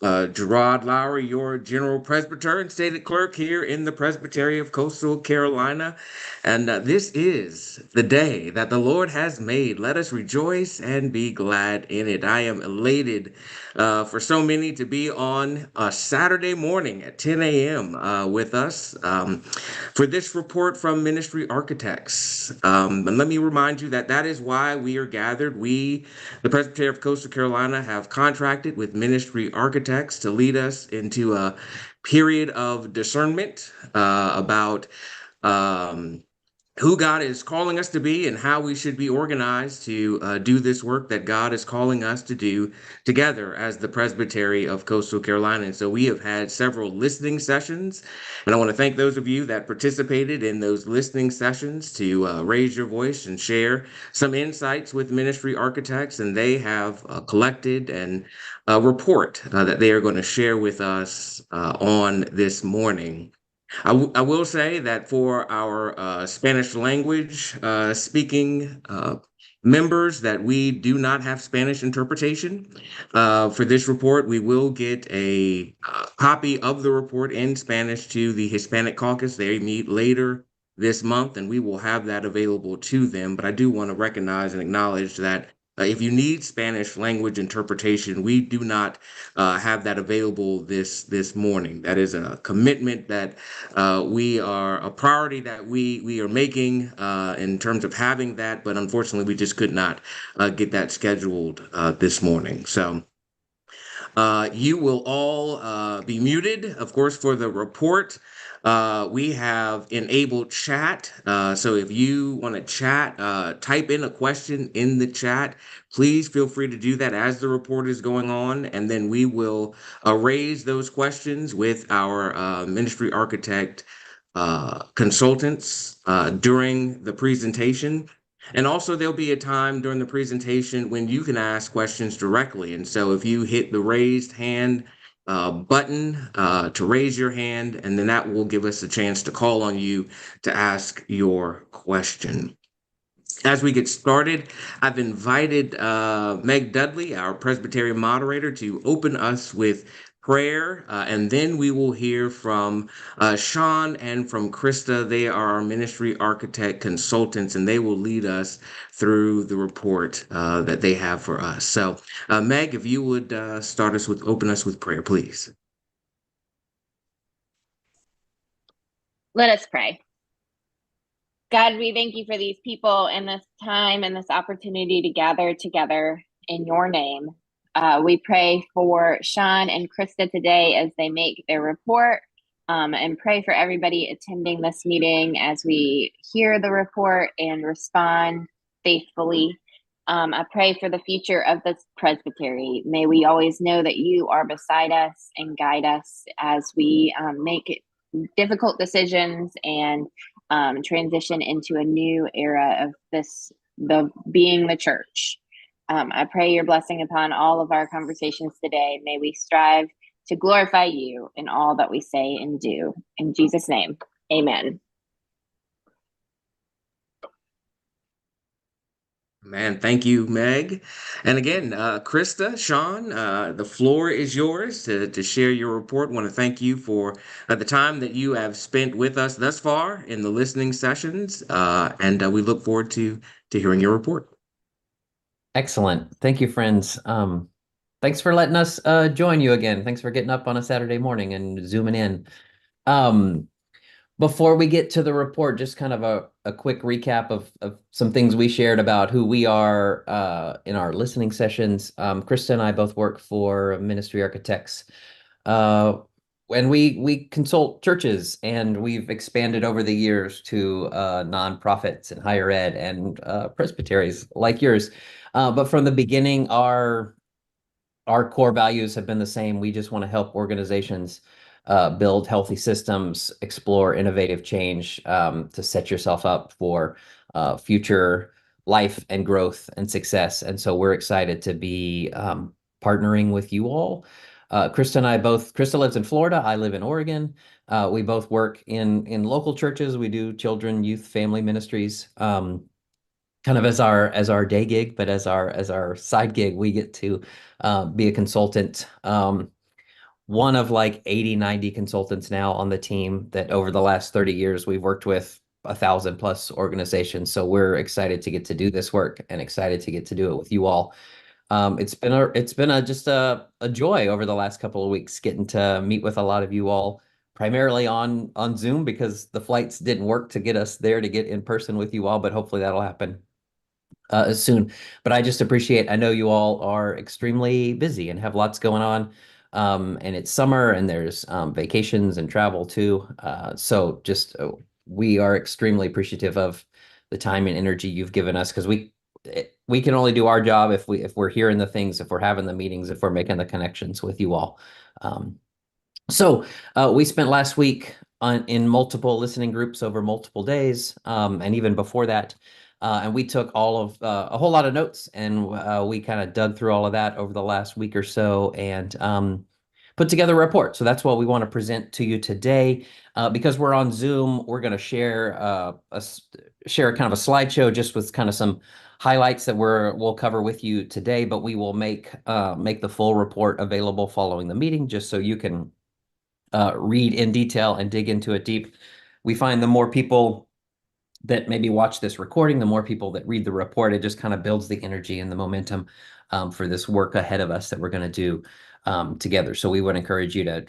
Gerard Lowry, your General Presbyter and Stated Clerk here in the Presbytery of Coastal Carolina. And this is the day that the Lord has made. Let us rejoice and be glad in it. I am elated for so many to be on a Saturday morning at 10 a.m. With us for this report from Ministry Architects. And let me remind you that that is why we are gathered. We, the Presbytery of Coastal Carolina, have contracted with Ministry Architects to lead us into a period of discernment about um, who God is calling us to be and how we should be organized to do this work that God is calling us to do together as the Presbytery of Coastal Carolina. And so we have had several listening sessions, and I want to thank those of you that participated in those listening sessions to raise your voice and share some insights with ministry architects. And they have collected and a report that they are going to share with us on this morning. I will say that for our Spanish language speaking members, that we do not have Spanish interpretation. For this report, we will get a copy of the report in Spanish to the Hispanic Caucus. They meet later this month, and we will have that available to them. But I do want to recognize and acknowledge that if you need Spanish language interpretation, we do not have that available this morning. That is a commitment that we are a priority that we are making in terms of having that, but unfortunately, we just could not get that scheduled this morning. So you will all be muted, of course, for the report. We have enabled chat. So if you want to chat, type in a question in the chat. Please feel free to do that as the report is going on. And then we will raise those questions with our ministry architect consultants during the presentation. And also, there'll be a time during the presentation when you can ask questions directly. And so, if you hit the raised hand button to raise your hand, and then that will give us a chance to call on you to ask your question. As we get started, I've invited Meg Dudley, our Presbyterian moderator, to open us with prayer, and then we will hear from Sean and from Krista. They are our ministry architect consultants, and they will lead us through the report that they have for us. So, Meg, if you would open us with prayer, please. Let us pray. God, we thank you for these people and this time and this opportunity to gather together in your name. We pray for Sean and Krista today as they make their report, and pray for everybody attending this meeting as we hear the report and respond faithfully. I pray for the future of this presbytery. May we always know that you are beside us and guide us as we make difficult decisions and transition into a new era of being the church. I pray your blessing upon all of our conversations today. May we strive to glorify you in all that we say and do. In Jesus' name, amen. Man, thank you, Meg. And again, Krista, Sean, the floor is yours to share your report. I want to thank you for the time that you have spent with us thus far in the listening sessions, and we look forward to hearing your report. Excellent. Thank you, friends. Thanks for letting us join you again. Thanks for getting up on a Saturday morning and zooming in. Before we get to the report, just kind of a quick recap of some things we shared about who we are in our listening sessions. Krista and I both work for Ministry Architects, and we consult churches, and we've expanded over the years to nonprofits and higher ed and presbyteries like yours. But from the beginning, our core values have been the same. We just want to help organizations build healthy systems, explore innovative change to set yourself up for future life and growth and success. And so we're excited to be partnering with you all. Krista and I both, Krista lives in Florida, I live in Oregon. We both work in local churches. We do children, youth, family ministries. Kind of as our day gig, but as our side gig, we get to be a consultant. one of like 80, 90 consultants now on the team that over the last 30 years we've worked with 1,000+ organizations. So we're excited to get to do this work and excited to get to do it with you all. It's been just a joy over the last couple of weeks getting to meet with a lot of you all, primarily on Zoom because the flights didn't work to get us there to get in person with you all, but hopefully that'll happen soon. But I just appreciate, I know you all are extremely busy and have lots going on. And it's summer and there's vacations and travel too. So just we are extremely appreciative of the time and energy you've given us because we can only do our job if we're hearing the things, if we're having the meetings, if we're making the connections with you all. So we spent last week in multiple listening groups over multiple days, and even before that. And we took all of a whole lot of notes, and we kind of dug through all of that over the last week or so, and put together a report. So that's what we want to present to you today. Because we're on Zoom, we're going to share share kind of a slideshow just with kind of some highlights that we'll cover with you today. But we will make the full report available following the meeting, just so you can read in detail and dig into it deep. We find the more people that maybe watch this recording, the more people that read the report, it just kind of builds the energy and the momentum for this work ahead of us that we're going to do together. So we would encourage you to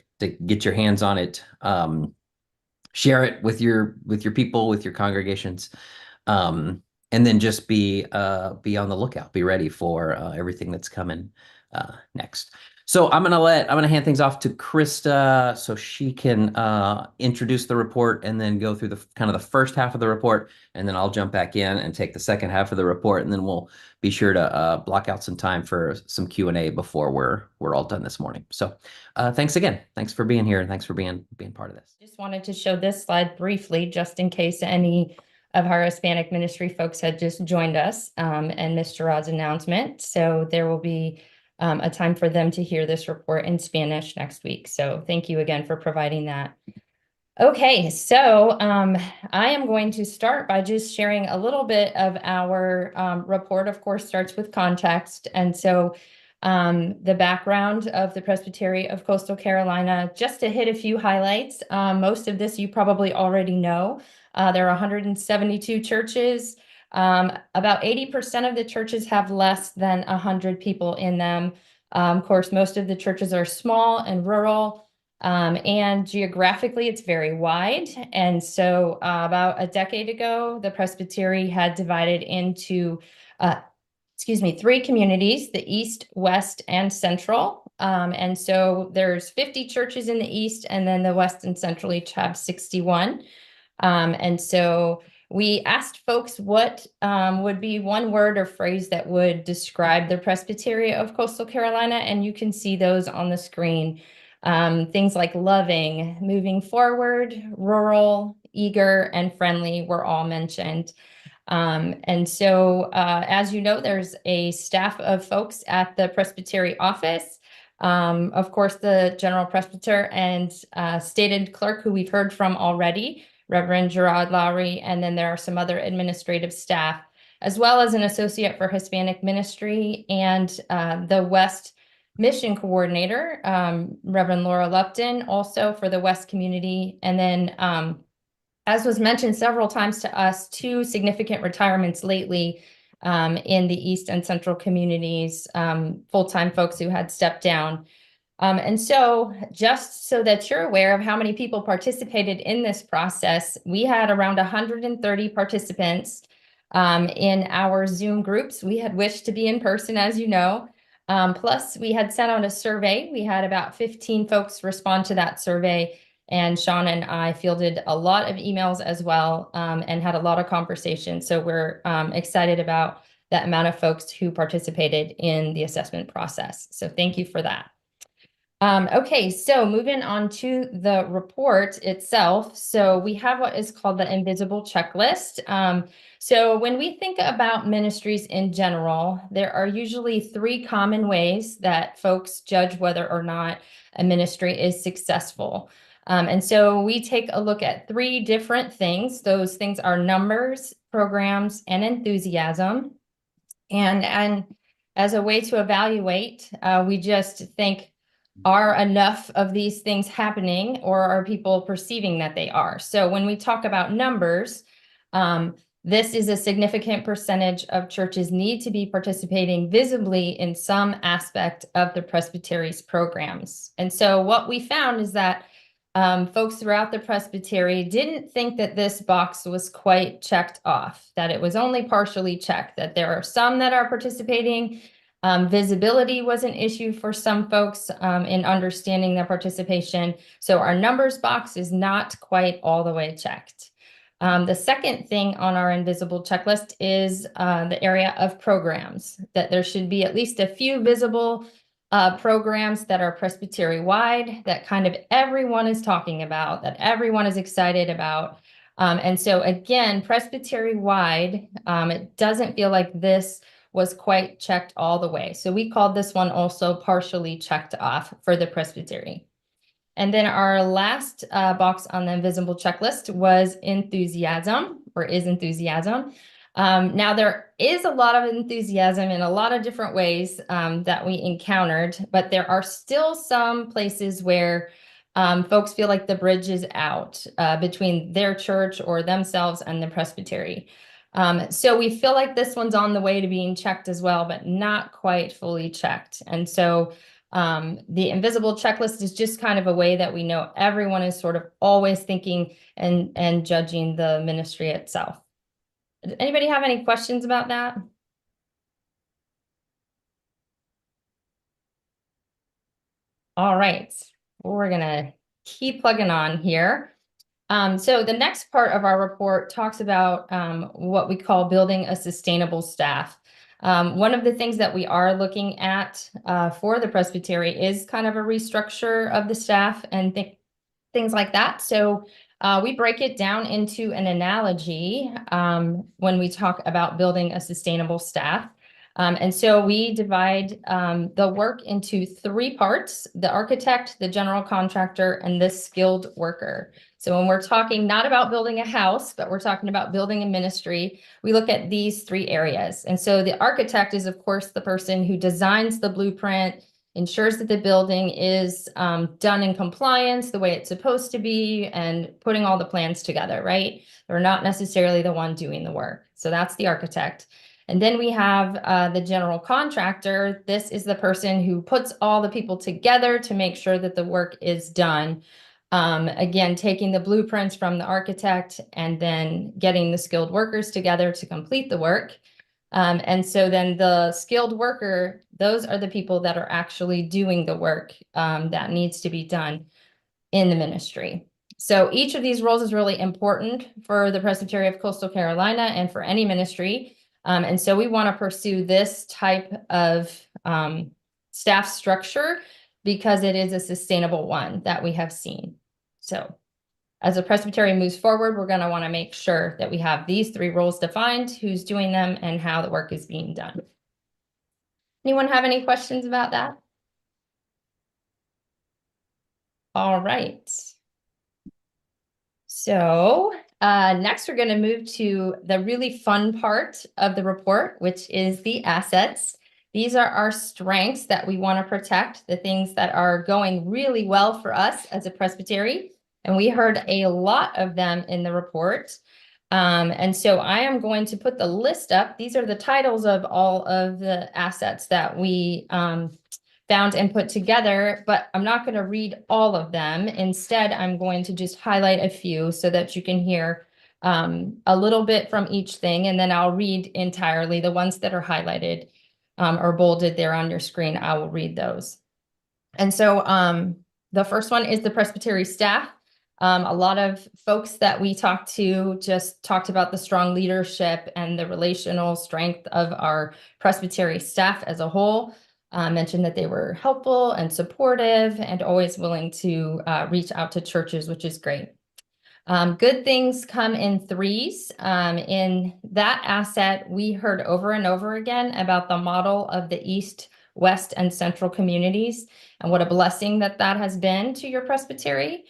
get your hands on it, share it with your people, with your congregations, and then just be on the lookout, be ready for everything that's coming next. So I'm gonna hand things off to Krista so she can introduce the report and then go through the kind of the first half of the report, and then I'll jump back in and take the second half of the report, and then we'll be sure to block out some time for some Q&A before we're all done this morning. So thanks again. Thanks for being here and thanks for being part of this. Just wanted to show this slide briefly, just in case any of our Hispanic ministry folks had just joined us and missed Gerard's announcement. So there will be a time for them to hear this report in Spanish next week. So thank you again for providing that. Okay, so I am going to start by just sharing a little bit of our report. Of course, starts with context. And so the background of the Presbytery of Coastal Carolina, just to hit a few highlights. Most of this you probably already know. There are 172 churches. About 80% of the churches have less than 100 people in them. Of course, most of the churches are small and rural, and geographically it's very wide. And so about a decade ago, the Presbytery had divided into 3 communities, the East, West, and Central. And so there's 50 churches in the East, and then the West and Central each have 61. And so we asked folks what would be one word or phrase that would describe the Presbytery of Coastal Carolina, and you can see those on the screen. Things like loving, moving forward, rural, eager, and friendly were all mentioned. And so, as you know, there's a staff of folks at the Presbytery office. Of course, the general presbyter and stated clerk who we've heard from already, Reverend Gerard Lowry, and then there are some other administrative staff, as well as an associate for Hispanic ministry and the West mission coordinator, Reverend Laura Lupton, also for the West community. And then, as was mentioned several times to us, 2 significant retirements lately in the East and Central communities, full-time folks who had stepped down. And so just so that you're aware of how many people participated in this process, we had around 130 participants in our Zoom groups. We had wished to be in person, as you know. Plus, we had sent out a survey. We had about 15 folks respond to that survey. And Sean and I fielded a lot of emails as well and had a lot of conversations. So we're excited about that amount of folks who participated in the assessment process. So thank you for that. Okay, so moving on to the report itself. So we have what is called the invisible checklist. So when we think about ministries in general, there are usually 3 common ways that folks judge whether or not a ministry is successful. And so we take a look at 3 different things. Those things are numbers, programs, and enthusiasm. And as a way to evaluate, we just think, are enough of these things happening, or are people perceiving that they are? So when we talk about numbers, this is a significant percentage of churches need to be participating visibly in some aspect of the presbytery's programs. And so what we found is that folks throughout the presbytery didn't think that this box was quite checked off, that it was only partially checked, that there are some that are participating. Visibility was an issue for some folks in understanding their participation. So our numbers box is not quite all the way checked. The second thing on our invisible checklist is the area of programs, that there should be at least a few visible programs that are presbytery-wide, that kind of everyone is talking about, that everyone is excited about. And so again, presbytery-wide, it doesn't feel like this was quite checked all the way. So we called this one also partially checked off for the presbytery. And then our last box on the invisible checklist was enthusiasm, or is enthusiasm. Now there is a lot of enthusiasm in a lot of different ways that we encountered, but there are still some places where folks feel like the bridge is out between their church or themselves and the presbytery. So we feel like this one's on the way to being checked as well, but not quite fully checked. And so the invisible checklist is just kind of a way that we know everyone is sort of always thinking and judging the ministry itself. Does anybody have any questions about that? All right, we're gonna keep plugging on here. So the next part of our report talks about what we call building a sustainable staff. One of the things that we are looking at for the presbytery is kind of a restructure of the staff and things like that. So we break it down into an analogy when we talk about building a sustainable staff. And so we divide the work into three parts: the architect, the general contractor, and the skilled worker. So when we're talking not about building a house, but we're talking about building a ministry, we look at these three areas. And so the architect is, of course, the person who designs the blueprint, ensures that the building is done in compliance the way it's supposed to be, and putting all the plans together, right? They're not necessarily the one doing the work. So that's the architect. And then we have the general contractor. This is the person who puts all the people together to make sure that the work is done. Again, taking the blueprints from the architect and then getting the skilled workers together to complete the work. And so then the skilled worker, those are the people that are actually doing the work that needs to be done in the ministry. So each of these roles is really important for the Presbytery of Coastal Carolina and for any ministry. And so we want to pursue this type of staff structure because it is a sustainable one that we have seen. So as a presbytery moves forward, we're going to want to make sure that we have these three roles defined, who's doing them, and how the work is being done. Anyone have any questions about that? All right. So next, we're going to move to the really fun part of the report, which is the assets. These are our strengths that we want to protect, the things that are going really well for us as a presbytery. And we heard a lot of them in the report. And so I am going to put the list up. These are the titles of all of the assets that we found and put together, but I'm not going to read all of them. Instead, I'm going to just highlight a few so that you can hear a little bit from each thing, and then I'll read entirely the ones that are highlighted or bolded there on your screen. I will read those. And so the first one is the presbytery staff. A lot of folks that we talked to just talked about the strong leadership and the relational strength of our presbytery staff as a whole. Mentioned that they were helpful and supportive and always willing to reach out to churches, which is great. Good things come in threes. In that asset, we heard over and over again about the model of the East, West, and Central communities and what a blessing that has been to your presbytery.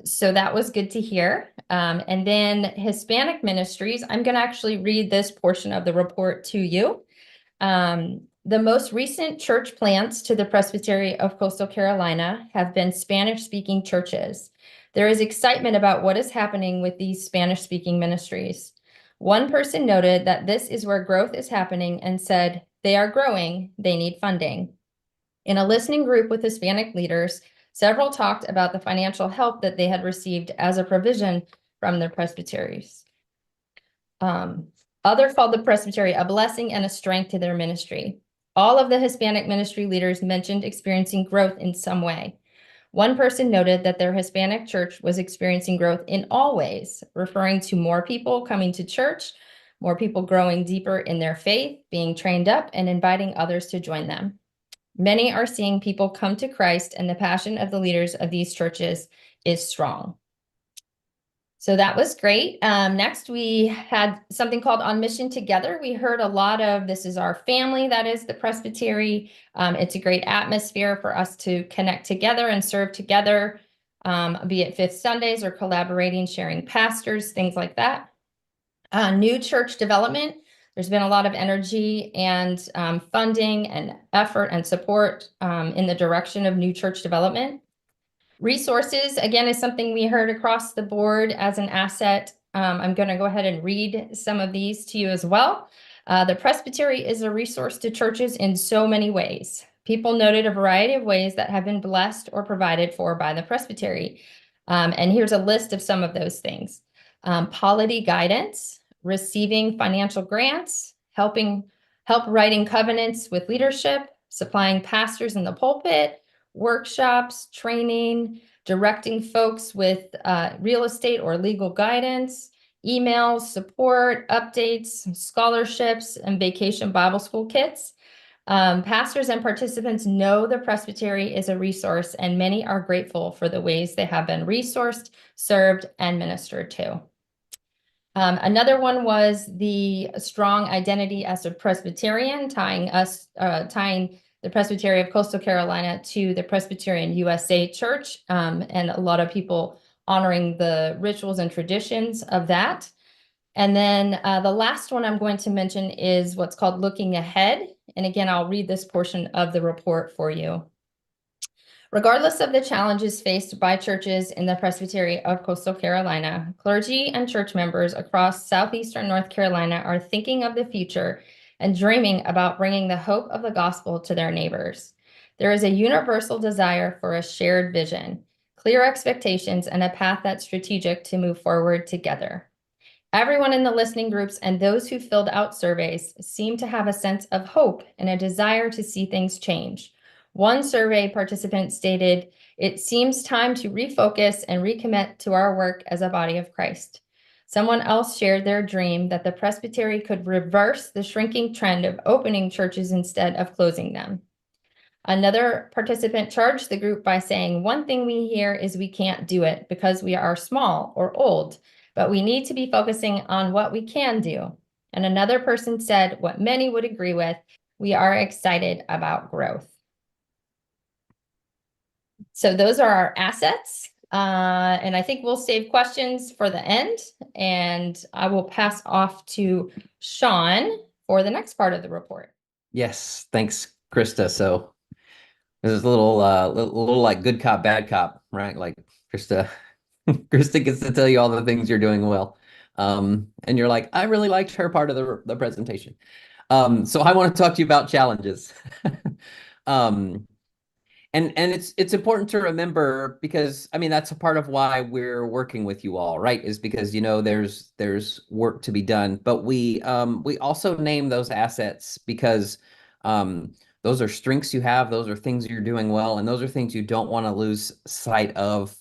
So that was good to hear. And then Hispanic ministries, I'm going to actually read this portion of the report to you. The most recent church plants to the Presbytery of Coastal Carolina have been Spanish-speaking churches. There is excitement about what is happening with these Spanish-speaking ministries. One person noted that this is where growth is happening and said, they are growing, they need funding. In a listening group with Hispanic leaders, several talked about the financial help that they had received as a provision from their presbyteries. Others called the presbytery a blessing and a strength to their ministry. All of the Hispanic ministry leaders mentioned experiencing growth in some way. One person noted that their Hispanic church was experiencing growth in all ways, referring to more people coming to church, more people growing deeper in their faith, being trained up, and inviting others to join them. Many are seeing people come to Christ, and the passion of the leaders of these churches is strong. So that was great. Next, we had something called On Mission Together. We heard a lot of, this is our family, that is the presbytery. It's a great atmosphere for us to connect together and serve together, be it Fifth Sundays or collaborating, sharing pastors, things like that. New church development. There's been a lot of energy and funding and effort and support in the direction of new church development. Resources, again, is something we heard across the board as an asset. I'm going to go ahead and read some of these to you as well. The presbytery is a resource to churches in so many ways. People noted a variety of ways that have been blessed or provided for by the presbytery. And here's a list of some of those things. Polity guidance, receiving financial grants, help writing covenants with leadership, supplying pastors in the pulpit, workshops, training, directing folks with real estate or legal guidance, emails, support, updates, scholarships, and vacation Bible school kits. Pastors and participants know the presbytery is a resource, and many are grateful for the ways they have been resourced, served, and ministered to. Another one was the strong identity as a Presbyterian, tying the Presbytery of Coastal Carolina to the Presbyterian USA Church, and a lot of people honoring the rituals and traditions of that. And then the last one I'm going to mention is what's called Looking Ahead. And again, I'll read this portion of the report for you. Regardless of the challenges faced by churches in the Presbytery of Coastal Carolina, clergy and church members across southeastern North Carolina are thinking of the future and dreaming about bringing the hope of the gospel to their neighbors. There is a universal desire for a shared vision, clear expectations, and a path that's strategic to move forward together. Everyone in the listening groups and those who filled out surveys seem to have a sense of hope and a desire to see things change. One survey participant stated, "It seems time to refocus and recommit to our work as a body of Christ." Someone else shared their dream that the presbytery could reverse the shrinking trend of opening churches instead of closing them. Another participant charged the group by saying, "One thing we hear is we can't do it because we are small or old, but we need to be focusing on what we can do." And another person said what many would agree with, "We are excited about growth." So those are our assets. And I think we'll save questions for the end. And I will pass off to Sean for the next part of the report. Yes, thanks, Krista. So this is a little like good cop, bad cop, right? Like Krista gets to tell you all the things you're doing well. And you're like, I really liked her part of the presentation. So I want to talk to you about challenges. And it's important to remember, because I mean that's a part of why we're working with you all, right? Is because there's work to be done, but we also name those assets because those are strengths you have, those are things you're doing well, and those are things you don't want to lose sight of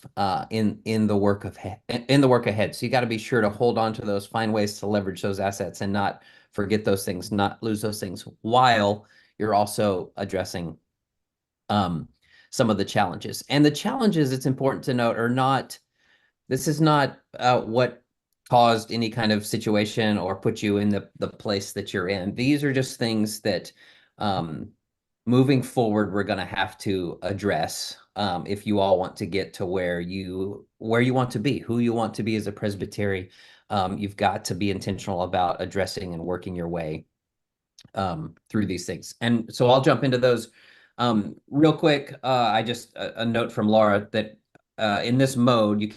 in the work ahead. So you got to be sure to hold on to those, find ways to leverage those assets, and not forget those things, not lose those things, while you're also addressing some of the challenges. And the challenges, it's important to note, this is not what caused any kind of situation or put you in the place that you're in. These are just things that moving forward, we're going to have to address if you all want to get to where you want to be, who you want to be as a presbytery. You've got to be intentional about addressing and working your way through these things. And so I'll jump into those real quick. I just a note from Laura that in this mode, we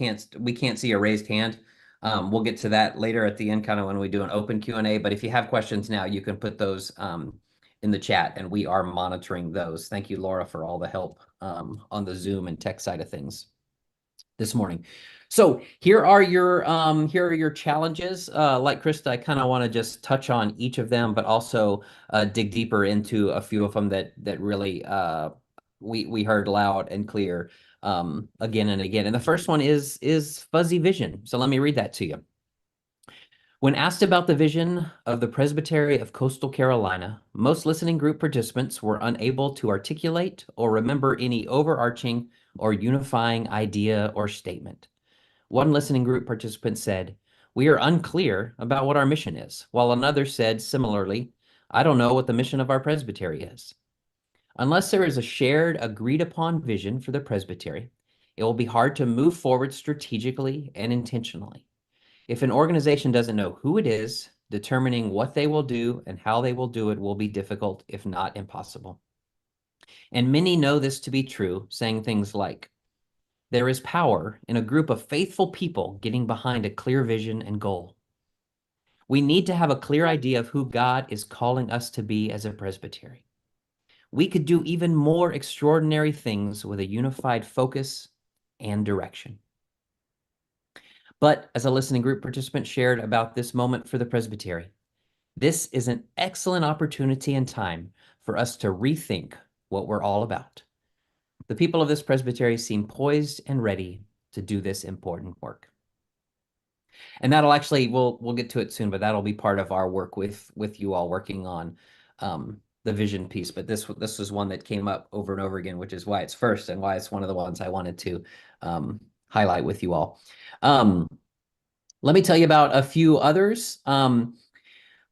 can't see a raised hand. We'll get to that later at the end, kind of when we do an open Q&A. But if you have questions now, you can put those in the chat, and we are monitoring those. Thank you, Laura, for all the help on the Zoom and tech side of things this morning. So here are your challenges. Like Krista, I kind of want to just touch on each of them, but also dig deeper into a few of them that really we heard loud and clear again and again. And the first one is fuzzy vision. So let me read that to you. When asked about the vision of the Presbytery of Coastal Carolina, most listening group participants were unable to articulate or remember any overarching or unifying idea or statement. One listening group participant said, "We are unclear about what our mission is," while another said similarly, "I don't know what the mission of our presbytery is." Unless there is a shared, agreed-upon vision for the presbytery, it will be hard to move forward strategically and intentionally. If an organization doesn't know who it is, determining what they will do and how they will do it will be difficult, if not impossible. And many know this to be true, saying things like, "There is power in a group of faithful people getting behind a clear vision and goal." We need to have a clear idea of who God is calling us to be as a presbytery. We could do even more extraordinary things with a unified focus and direction. But as a listening group participant shared about this moment for the presbytery, this is an excellent opportunity and time for us to rethink what we're all about. The people of this presbytery seem poised and ready to do this important work. And that'll actually, we'll get to it soon, but that'll be part of our work with you all working on the vision piece. But this was one that came up over and over again, which is why it's first and why it's one of the ones I wanted to highlight with you all. Let me tell you about a few others.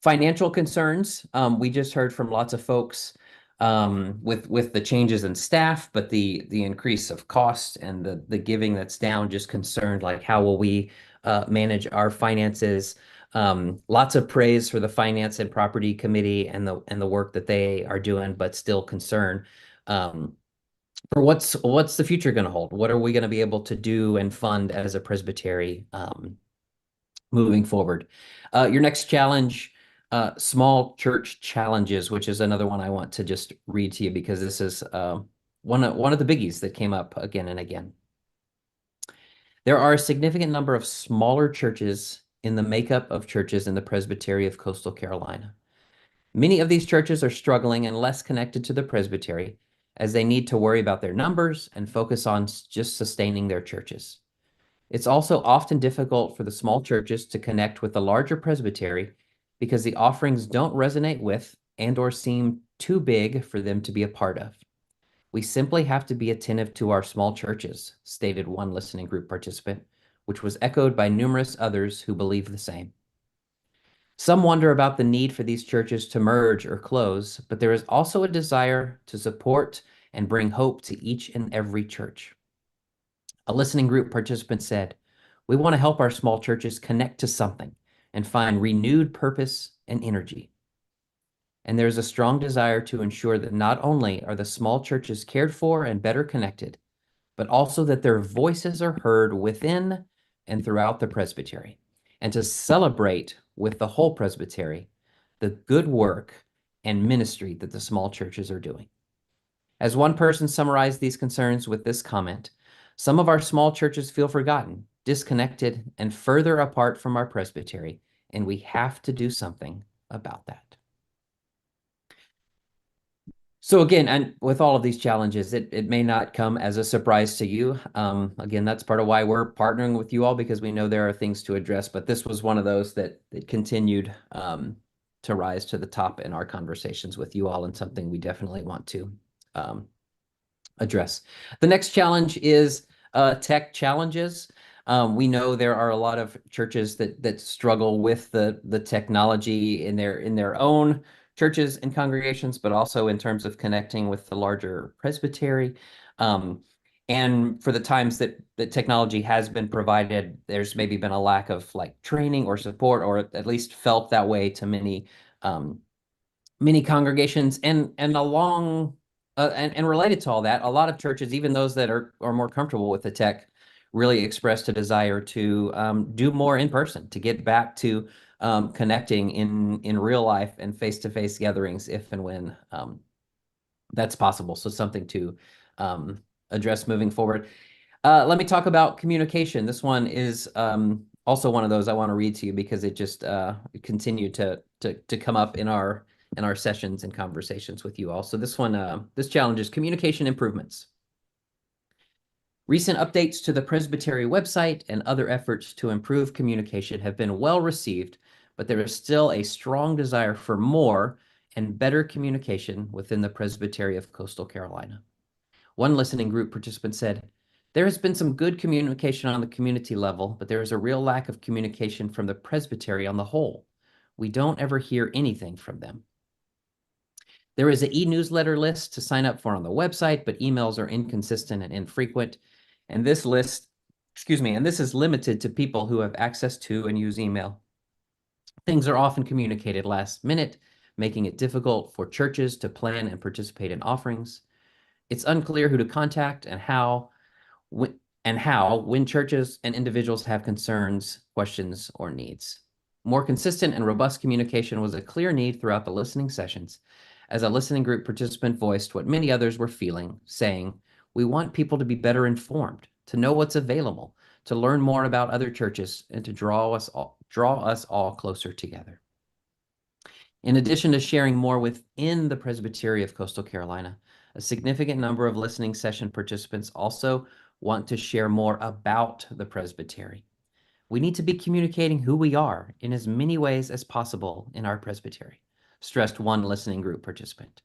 Financial concerns. We just heard from lots of folks with the changes in staff, but the increase of cost and the giving that's down, just concerned like how will we manage our finances. Lots of praise for the Finance and Property Committee and the work that they are doing, but still concern for what's the future going to hold? What are we going to be able to do and fund as a presbytery moving forward? Your next challenge, small church challenges, which is another one I want to just read to you because this is one of the biggies that came up again and again. There are a significant number of smaller churches in the makeup of churches in the Presbytery of Coastal Carolina. Many of these churches are struggling and less connected to the presbytery as they need to worry about their numbers and focus on just sustaining their churches. It's also often difficult for the small churches to connect with the larger presbytery because the offerings don't resonate with and/or seem too big for them to be a part of. We simply have to be attentive to our small churches, stated one listening group participant, which was echoed by numerous others who believe the same. Some wonder about the need for these churches to merge or close, but there is also a desire to support and bring hope to each and every church. A listening group participant said, "We want to help our small churches connect to something and find renewed purpose and energy." And there's a strong desire to ensure that not only are the small churches cared for and better connected, but also that their voices are heard within and throughout the presbytery, and to celebrate with the whole presbytery the good work and ministry that the small churches are doing. As one person summarized these concerns with this comment, "Some of our small churches feel forgotten, disconnected, and further apart from our presbytery, and we have to do something about that." So again, and with all of these challenges, it may not come as a surprise to you. Again, that's part of why we're partnering with you all, because we know there are things to address, but this was one of those that continued to rise to the top in our conversations with you all, and something we definitely want to address. The next challenge is tech challenges. We know there are a lot of churches that struggle with the technology in their own churches and congregations, but also in terms of connecting with the larger presbytery. And for the times that technology has been provided, there's maybe been a lack of like training or support, or at least felt that way to many many congregations, and along and related to all that, a lot of churches, even those that are more comfortable with the tech, really expressed a desire to do more in person, to get back to connecting in real life and face-to-face gatherings if and when that's possible. So something to address moving forward. Let me talk about communication. This one is also one of those I want to read to you because it just continued to come up in our sessions and conversations with you all. So this one, this challenge is communication improvements. Recent updates to the Presbytery website and other efforts to improve communication have been well received, but there is still a strong desire for more and better communication within the Presbytery of Coastal Carolina. One listening group participant said, "There has been some good communication on the community level, but there is a real lack of communication from the Presbytery on the whole. We don't ever hear anything from them. There is an e-newsletter list to sign up for on the website, but emails are inconsistent and infrequent. And this list, and this is limited to people who have access to and use email. Things are often communicated last minute, making it difficult for churches to plan and participate in offerings. It's unclear who to contact and how when churches and individuals have concerns, questions, or needs. More consistent and robust communication was a clear need throughout the listening sessions, as a listening group participant voiced what many others were feeling, saying, "We want people to be better informed, to know what's available, to learn more about other churches, and to draw us all closer together." In addition to sharing more within the Presbytery of Coastal Carolina, a significant number of listening session participants also want to share more about the Presbytery. "We need to be communicating who we are in as many ways as possible in our Presbytery," stressed one listening group participant.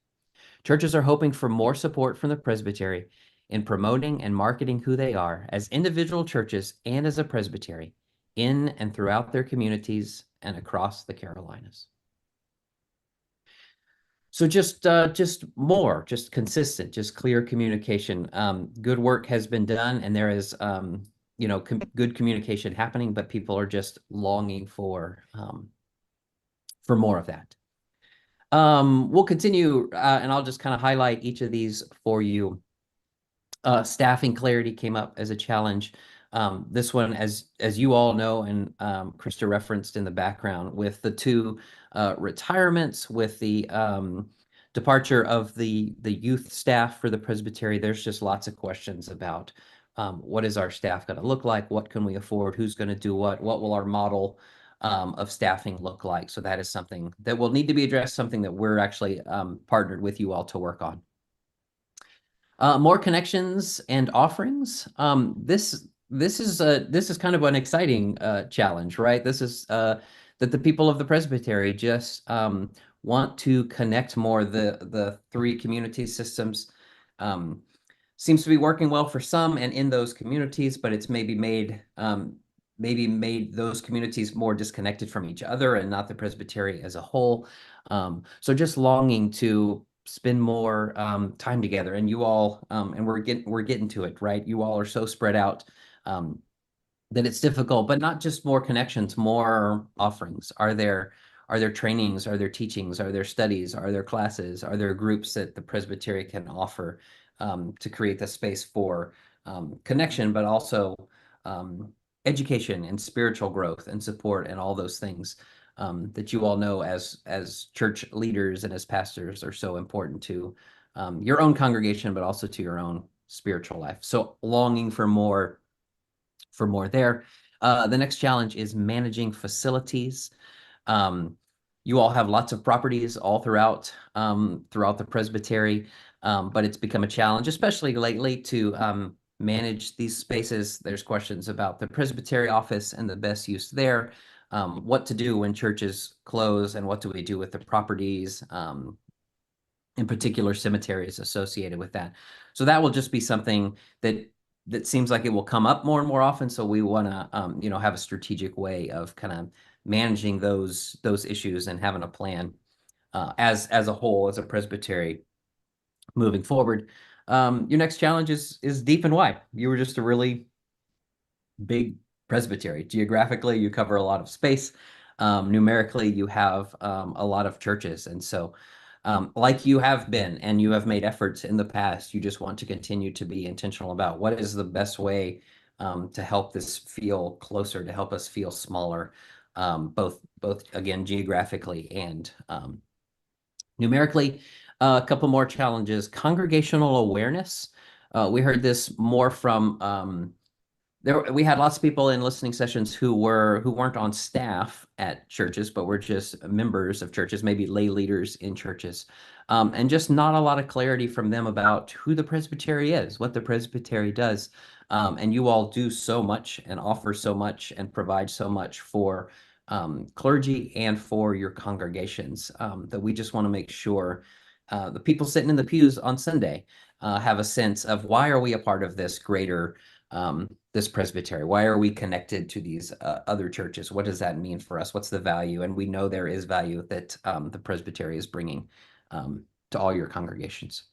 Churches are hoping for more support from the Presbytery in promoting and marketing who they are as individual churches and as a presbytery in and throughout their communities and across the Carolinas. So just consistent, just clear communication. Good work has been done, and there is good communication happening, but people are just longing for more of that. We'll continue, and I'll just kind of highlight each of these for you. Staffing clarity came up as a challenge. This one, as you all know, and Krista referenced in the background, with the two retirements, with the departure of the youth staff for the Presbytery, there's just lots of questions about what is our staff going to look like? What can we afford? Who's going to do what? What will our model of staffing look like? So that is something that will need to be addressed, something that we're actually partnered with you all to work on. More connections and offerings. This is kind of an exciting challenge, right? This is that the people of the Presbytery just want to connect more. The three community systems seems to be working well for some and in those communities, but it's maybe made those communities more disconnected from each other and not the Presbytery as a whole. So just longing to spend more time together, and you all and we're getting to it, right? You all are so spread out that it's difficult, but not just more connections, more offerings. Are there trainings? Are there teachings? Are there studies? Are there classes? Are there groups that the Presbytery can offer to create the space for connection, but also education and spiritual growth and support and all those things that you all know as church leaders and as pastors are so important to your own congregation, but also to your own spiritual life. So longing for more there. The next challenge is managing facilities. You all have lots of properties all throughout the Presbytery, but it's become a challenge, especially lately, to manage these spaces. There's questions about the Presbytery office and the best use there. What to do when churches close, and what do we do with the properties, in particular cemeteries associated with that. So that will just be something that seems like it will come up more and more often. So we want to have a strategic way of kind of managing those issues and having a plan as a whole, as a presbytery moving forward. Your next challenge is deep and wide. You were just a really big presbytery. Geographically, you cover a lot of space. Numerically, you have a lot of churches, and so like you have been, and you have made efforts in the past, you just want to continue to be intentional about what is the best way to help this feel closer, to help us feel smaller, both again, geographically and numerically. A couple more challenges: congregational awareness. We heard this more from we had lots of people in listening sessions who weren't on staff at churches, but were just members of churches, maybe lay leaders in churches, and just not a lot of clarity from them about who the presbytery is, what the presbytery does. And you all do so much and offer so much and provide so much for clergy and for your congregations, that we just want to make sure the people sitting in the pews on Sunday have a sense of, why are we a part of this greater this presbytery? Why are we connected to these other churches? What does that mean for us? What's the value? And we know there is value that the presbytery is bringing to all your congregations.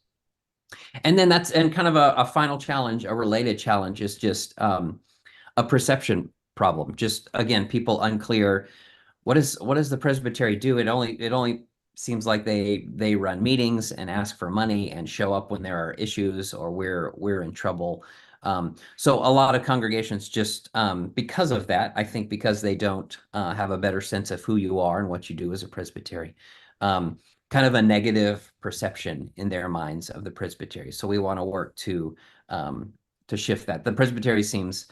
And then and kind of a final challenge, a related challenge, is just a perception problem. Just again, people unclear. What does the presbytery do? It only seems like they run meetings and ask for money and show up when there are issues or we're in trouble. So a lot of congregations just because of that, I think because they don't have a better sense of who you are and what you do as a presbytery, kind of a negative perception in their minds of the presbytery. So we want to work to shift that. The presbytery seems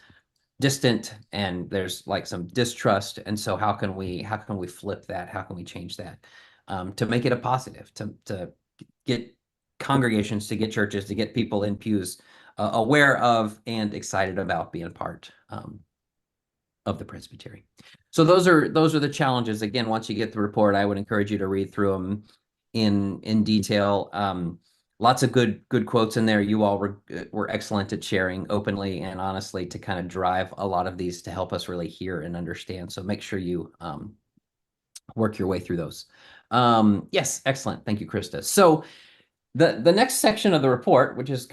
distant and there's like some distrust, and so how can we flip that? How can we change that to make it a positive, to get congregations, to get churches, to get people in pews aware of and excited about being a part of the presbytery. So those are the challenges. Again, once you get the report, I would encourage you to read through them in detail. Lots of good quotes in there. You all were excellent at sharing openly and honestly to kind of drive a lot of these to help us really hear and understand. So make sure you work your way through those. Yes, excellent. Thank you, Krista. So the next section of the report, which is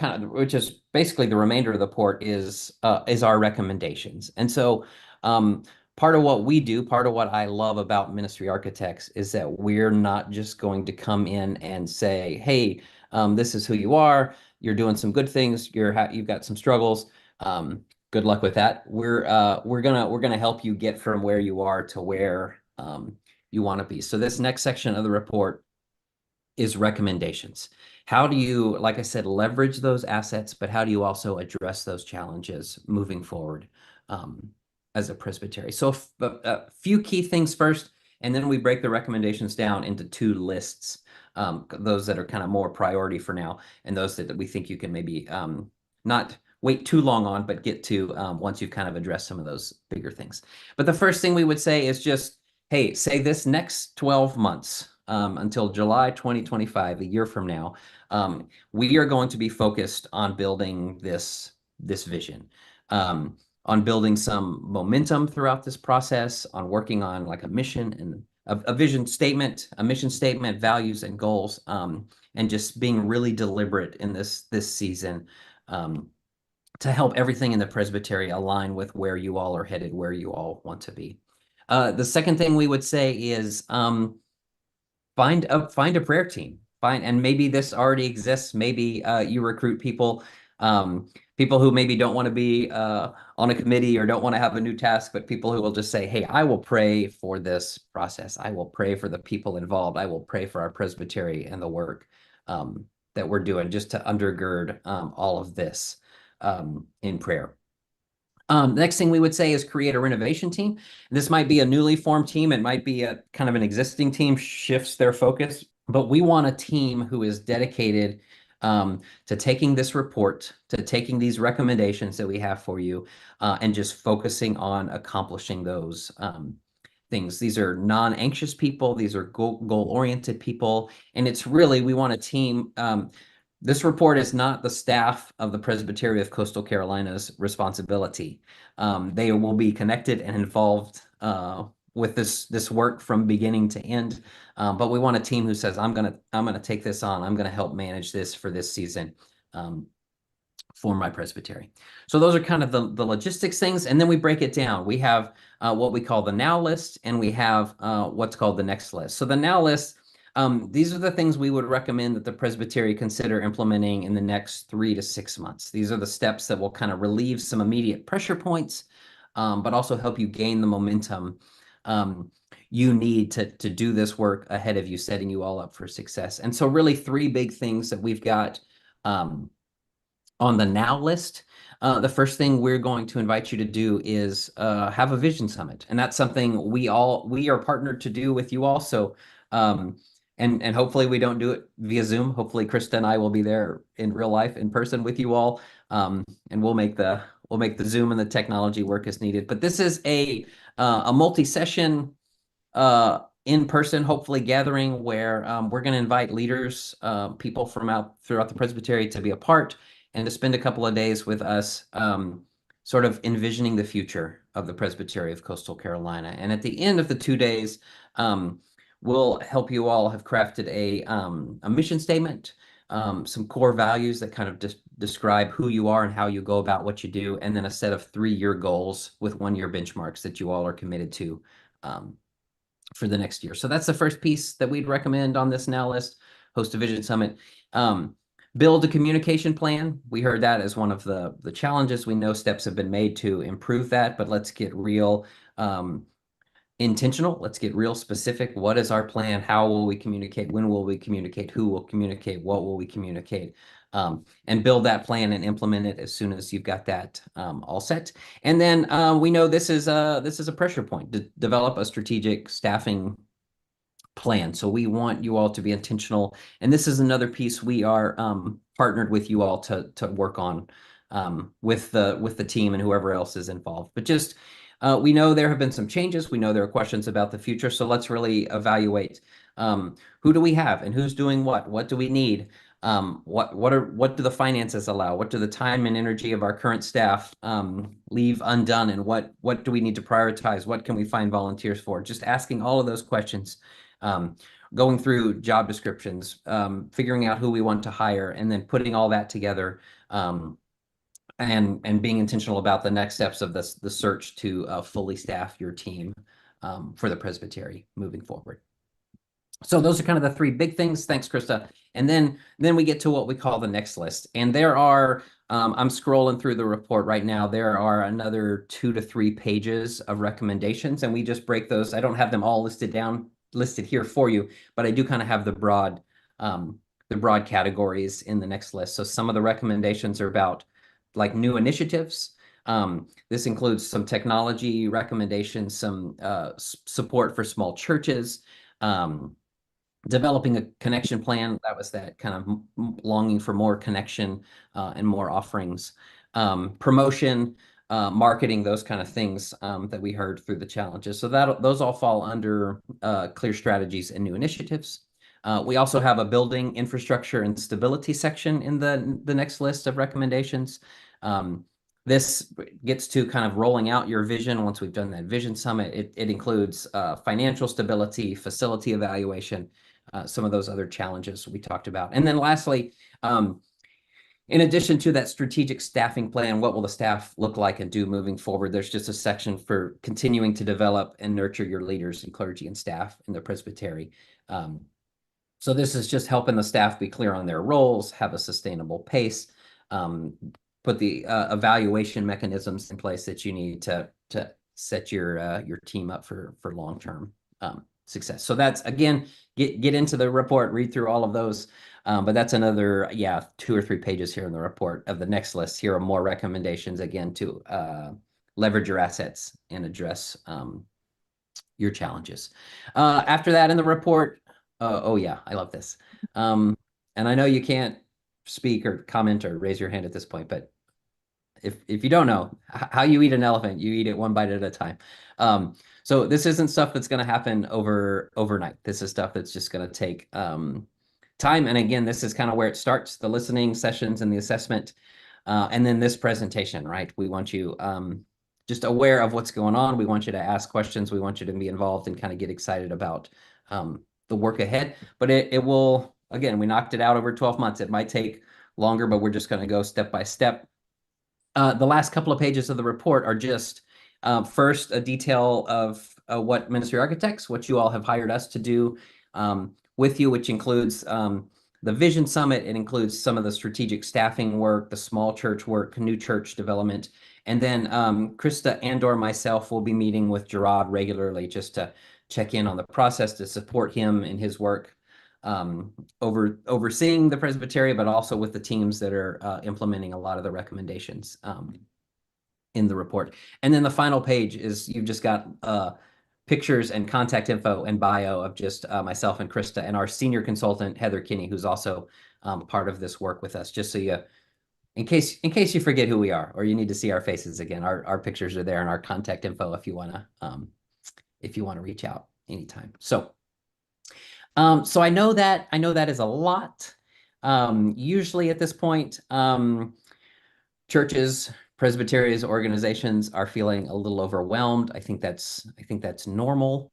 basically the remainder of the report, is our recommendations. And so part of what we do, part of what I love about Ministry Architects, is that we're not just going to come in and say, hey, this is who you are. You're doing some good things. You've got some struggles. Good luck with that. We're gonna help you get from where you are to where you want to be. So this next section of the report is recommendations. How do you, like I said, leverage those assets, but how do you also address those challenges moving forward as a presbytery? So a few key things first, and then we break the recommendations down into two lists, those that are kind of more priority for now, and those that we think you can maybe not wait too long on, but get to once you've kind of addressed some of those bigger things. But the first thing we would say is just, hey, say this next 12 months, until July 2025, a year from now, we are going to be focused on building this vision, on building some momentum throughout this process, on working on like a mission and a vision statement, a mission statement, values and goals, and just being really deliberate in this season to help everything in the presbytery align with where you all are headed, where you all want to be. The second thing we would say is find a prayer team. And maybe this already exists. Maybe you recruit people who maybe don't want to be on a committee or don't want to have a new task, but people who will just say, hey, I will pray for this process. I will pray for the people involved. I will pray for our presbytery and the work that we're doing, just to undergird all of this in prayer. The next thing we would say is create a renovation team. This might be a newly formed team. It might be a kind of an existing team shifts their focus, but we want a team who is dedicated to taking this report, to taking these recommendations that we have for you, and just focusing on accomplishing those things. These are non-anxious people. These are goal-oriented people. And it's really, we want a team. This report is not the staff of the Presbytery of Coastal Carolina's responsibility. They will be connected and involved with this work from beginning to end. But we want a team who says, I'm gonna take this on. I'm gonna help manage this for this season for my presbytery. So those are kind of the logistics things. And then we break it down. We have what we call the now list, and we have what's called the next list. So the now list, These are the things we would recommend that the presbytery consider implementing in the next 3 to 6 months. These are the steps that will kind of relieve some immediate pressure points, but also help you gain the momentum you need to do this work ahead of you, setting you all up for success. And so really 3 big things that we've got on the now list. The first thing we're going to invite you to do is have a vision summit. And that's something we are partnered to do with you all. So and hopefully we don't do it via Zoom. Hopefully Krista and I will be there in real life, in person with you all. And we'll make the Zoom and the technology work as needed. But this is a multi-session in-person, hopefully, gathering where we're going to invite leaders, people from throughout the presbytery to be a part and to spend a couple of days with us sort of envisioning the future of the Presbytery of Coastal Carolina. And at the end of the 2 days, we'll help you all have crafted a mission statement, some core values that kind of describe who you are and how you go about what you do, and then a set of 3-year goals with 1-year benchmarks that you all are committed to for the next year. So that's the first piece that we'd recommend on this now list, host a vision summit. Build a communication plan. We heard that as one of the challenges. We know steps have been made to improve that, but let's get real intentional. Let's get real specific. What is our plan? How will we communicate? When will we communicate? Who will communicate? What will we communicate? And build that plan and implement it as soon as you've got that all set. And then we know this is a pressure point to develop a strategic staffing plan. So we want you all to be intentional. And this is another piece we are partnered with you all to work on with the team and whoever else is involved. But just we know there have been some changes. We know there are questions about the future. So let's really evaluate who do we have and who's doing what? What do we need? What do the finances allow? What do the time and energy of our current staff leave undone? And what do we need to prioritize? What can we find volunteers for? Just asking all of those questions, going through job descriptions, figuring out who we want to hire, and then putting all that together and being intentional about the next steps of the search to fully staff your team for the presbytery moving forward. So those are kind of the 3 big things. Thanks, Krista. And then we get to what we call the next list. And there are, I'm scrolling through the report right now. There are another 2 to 3 pages of recommendations, and we just break those. I don't have them all listed here for you, but I do kind of have the broad categories in the next list. So some of the recommendations are about like new initiatives. This includes some technology recommendations, some support for small churches, developing a connection plan. That was that kind of longing for more connection and more offerings, promotion, marketing, those kind of things that we heard through the challenges. So those all fall under clear strategies and new initiatives. We also have a building infrastructure and stability section in the next list of recommendations. This gets to kind of rolling out your vision. Once we've done that vision summit, it includes financial stability, facility evaluation, some of those other challenges we talked about. And then lastly, in addition to that strategic staffing plan, what will the staff look like and do moving forward? There's just a section for continuing to develop and nurture your leaders and clergy and staff in the presbytery. So this is just helping the staff be clear on their roles, have a sustainable pace, put the evaluation mechanisms in place that you need to set your team up for long-term success. So that's, again, get into the report, read through all of those. But that's another, 2 or 3 pages here in the report of the next list. Here are more recommendations, again, to leverage your assets and address your challenges. After that in the report, I love this. And I know you can't speak or comment or raise your hand at this point, but if you don't know how you eat an elephant, you eat it one bite at a time. So this isn't stuff that's going to happen overnight. This is stuff that's just going to take time. And again, this is kind of where it starts, the listening sessions and the assessment. And then this presentation, right? We want you just aware of what's going on. We want you to ask questions. We want you to be involved and kind of get excited about the work ahead. But it will, again, we knocked it out over 12 months. It might take longer, but we're just going to go step by step. The last couple of pages of the report are just first a detail of what ministry architects, what you all have hired us to do, with you, which includes the Vision Summit. It includes some of the strategic staffing work, the small church work, new church development. And then Krista and/or myself will be meeting with Gerard regularly just to check in on the process, to support him in his work overseeing the Presbytery, but also with the teams that are implementing a lot of the recommendations in the report. And then the final page is you've just got pictures and contact info and bio of just myself and Krista and our senior consultant, Heather Kinney, who's also part of this work with us, just so you, in case you forget who we are or you need to see our faces again, our pictures are there and our contact info if you want to reach out anytime. So I know that is a lot. Usually at this point, churches, presbyteries, organizations are feeling a little overwhelmed. I think that's normal.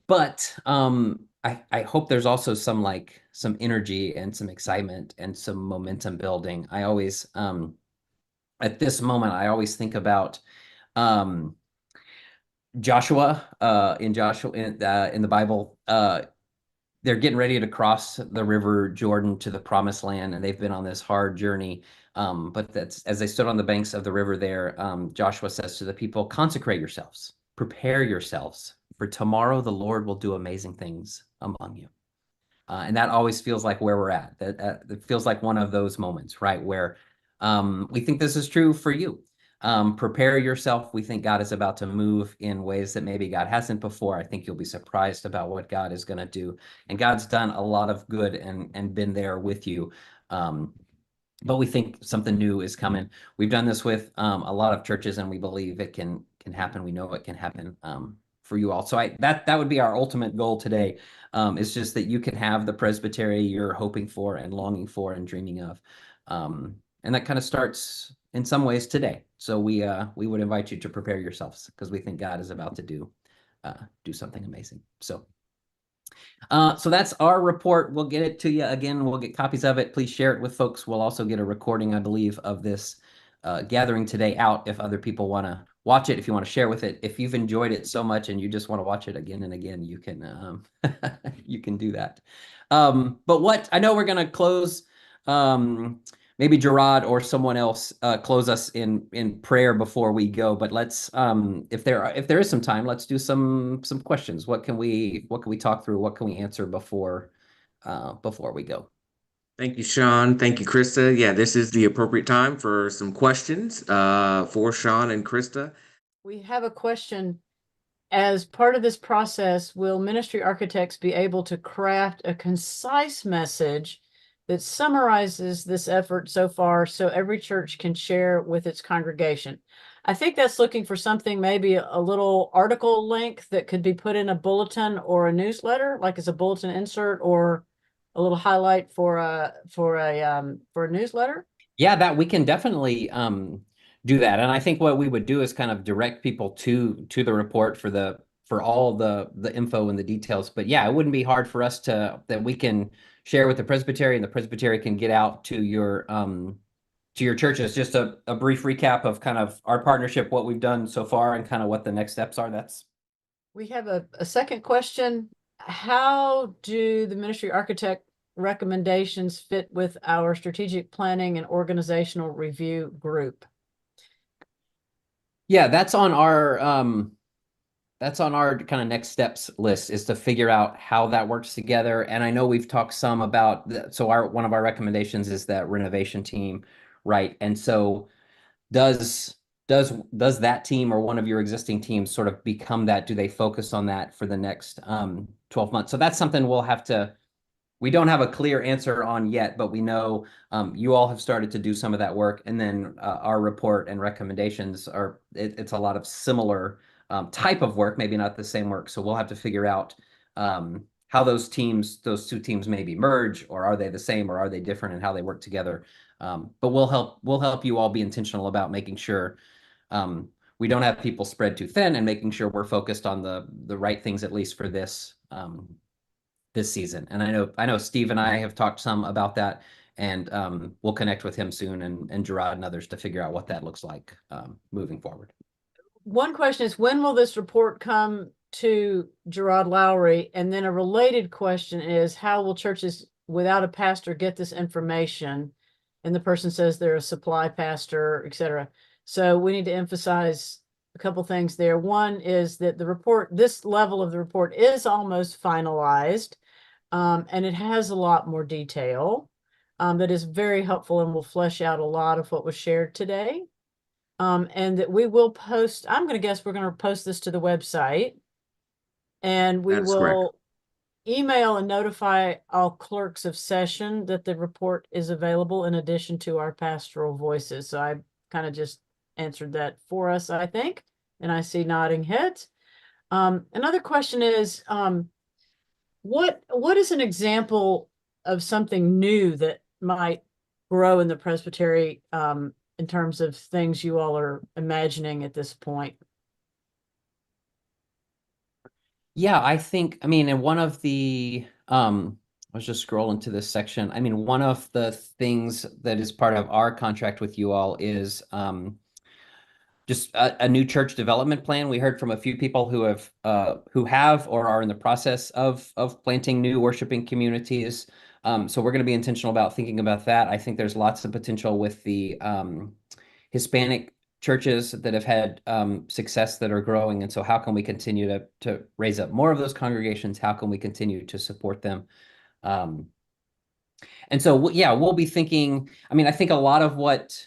But I hope there's also some energy and some excitement and some momentum building. I always at this moment I always think about Joshua in the Bible. They're getting ready to cross the river Jordan to the promised land, and they've been on this hard journey. But that's as they stood on the banks of the river there, Joshua says to the people, consecrate yourselves, prepare yourselves, for tomorrow the Lord will do amazing things among you. And that always feels like where we're at. That it feels like one of those moments, right, where we think this is true for you. Prepare yourself. We think God is about to move in ways that maybe God hasn't before. I think you'll be surprised about what God is going to do. And God's done a lot of good and been there with you. But we think something new is coming. We've done this with a lot of churches, and we believe it can happen. We know it can happen for you all. So that would be our ultimate goal today. Is just that you can have the presbytery you're hoping for and longing for and dreaming of. And that kind of starts in some ways today. So we would invite you to prepare yourselves because we think God is about to do something amazing. So that's our report. We'll get it to you again. We'll get copies of it. Please share it with folks. We'll also get a recording, I believe, of this gathering today out if other people want to watch it, if you want to share with it. If you've enjoyed it so much and you just want to watch it again and again, you can you can do that. But I know we're going to close. Maybe Gerard or someone else close us in prayer before we go. But let's, if there is some time, let's do some questions. What can we talk through? What can we answer before we go? Thank you, Sean. Thank you, Krista. Yeah, this is the appropriate time for some questions for Sean and Krista. We have a question. As part of this process, will ministry architects be able to craft a concise message that summarizes this effort so far so every church can share with its congregation? I think that's looking for something, maybe a little article link that could be put in a bulletin or a newsletter, like as a bulletin insert or a little highlight for a newsletter. Yeah, that we can definitely do that. And I think what we would do is kind of direct people to the report for all the info and the details. But yeah, it wouldn't be hard for us that we can share with the presbytery, and the presbytery can get out to your churches. Just a brief recap of kind of our partnership, what we've done so far, and kind of what the next steps are. We have a second question. How do the ministry architect recommendations fit with our strategic planning and organizational review group? Yeah, that's on our kind of next steps list, is to figure out how that works together. And I know we've talked some about that. So one of our recommendations is that renovation team, right? And so does that team or one of your existing teams sort of become that? Do they focus on that for the next 12 months? So that's something we don't have a clear answer on yet, but we know you all have started to do some of that work. And then our report and recommendations it's a lot of similar type of work, maybe not the same work. So we'll have to figure out how those two teams maybe merge, or are they the same, or are they different, and how they work together. But we'll help you all be intentional about making sure we don't have people spread too thin, and making sure we're focused on the right things, at least for this season. And I know Steve and I have talked some about that, and we'll connect with him soon, and Gerard and others, to figure out what that looks like moving forward. one question is, when will this report come to Gerard Lowry? And then a related question is, how will churches without a pastor get this information? And the person says they're a supply pastor, etc. So we need to emphasize a couple things there. One is that the report, this level of the report is almost finalized, and it has a lot more detail that is very helpful and will flesh out a lot of what was shared today. And that we will post, I'm going to guess we're going to post this to the website, and we That is correct. will email and notify all clerks of session that the report is available in addition to our pastoral voices. So I kind of just answered that for us, I think, and I see nodding heads. Another question is, what is an example of something new that might grow in the presbytery in terms of things you all are imagining at this point? Yeah, I think, I mean, and one of the, I was just scrolling to this section. I mean, one of the things that is part of our contract with you all is just a new church development plan. We heard from a few people who have or are in the process of planting new worshiping communities. So we're going to be intentional about thinking about that. I think there's lots of potential with the Hispanic churches that have had success that are growing. And so how can we continue to raise up more of those congregations? How can we continue to support them? And so, yeah, we'll be thinking, I mean, I think a lot of what,